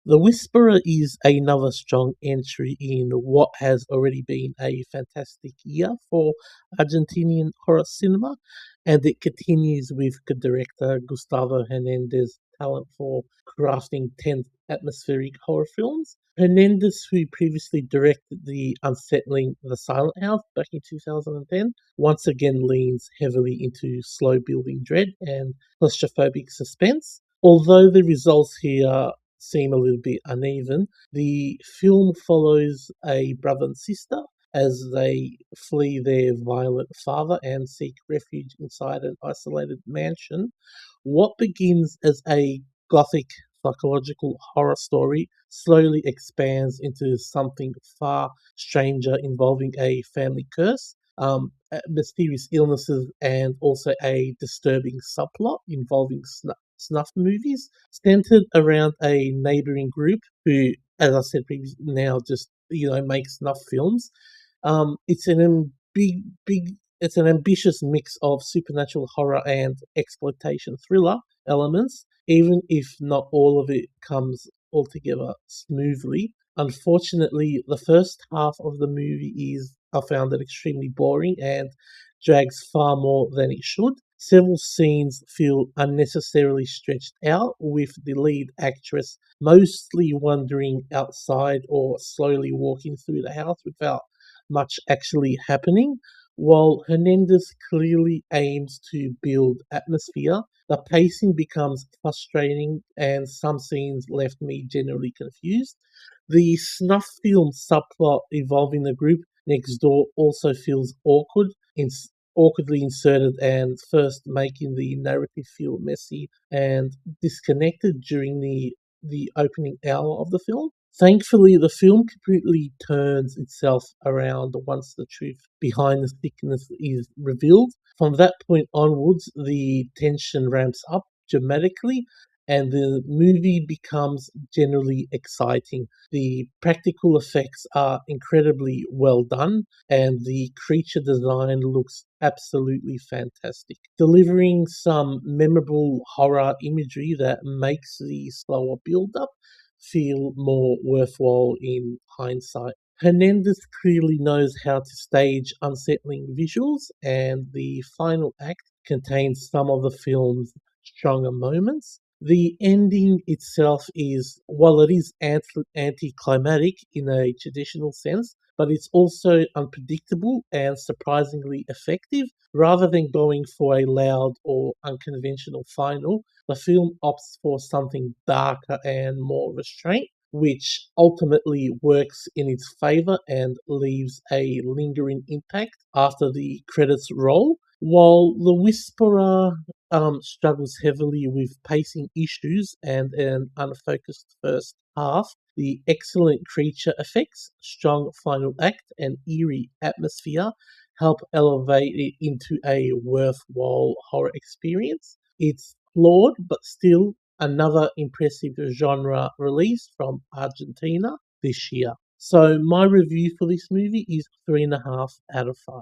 The Whisperer is another strong entry in what has already been a fantastic year for Argentinian horror cinema, and it continues with director Gustavo Hernandez's talent for crafting tense atmospheric horror films. Hernandez, who previously directed the unsettling The Silent House back in 2010, once again leans heavily into slow building dread and claustrophobic suspense. Although the results here seem a little bit uneven, the film follows a brother and sister as they flee their violent father and seek refuge inside an isolated mansion. What begins as a gothic psychological horror story slowly expands into something far stranger involving a family curse, mysterious illnesses, and also a disturbing subplot involving snuff movies centered around a neighboring group who, as I said previously, now just make snuff films. It's it's an ambitious mix of supernatural horror and exploitation thriller elements, even if not all of it comes altogether smoothly. Unfortunately, the first half of the movie is I found it extremely boring and drags far more than it should. Several scenes feel unnecessarily stretched out, with the lead actress mostly wandering outside or slowly walking through the house without much actually happening. While Hernandez clearly aims to build atmosphere, the pacing becomes frustrating and some scenes left me generally confused. The snuff film subplot involving the group next door also feels awkwardly inserted and first making the narrative feel messy and disconnected during the opening hour of the film. Thankfully, the film completely turns itself around once the truth behind the sickness is revealed. From that point onwards, the tension ramps up dramatically and the movie becomes generally exciting. The practical effects are incredibly well done, and the creature design looks absolutely fantastic, delivering some memorable horror imagery that makes the slower build up feel more worthwhile in hindsight. Hernandez clearly knows how to stage unsettling visuals, and the final act contains some of the film's stronger moments. The ending itself is, while it is anticlimactic in a traditional sense, but it's also unpredictable and surprisingly effective. Rather than going for a loud or unconventional final, the film opts for something darker and more restrained, which ultimately works in its favor and leaves a lingering impact after the credits roll. While The Whisperer struggles heavily with pacing issues and an unfocused first half, the excellent creature effects, strong final act, and eerie atmosphere help elevate it into a worthwhile horror experience. It's flawed, but still another impressive genre release from Argentina this year. So my review for this movie is 3.5 out of 5.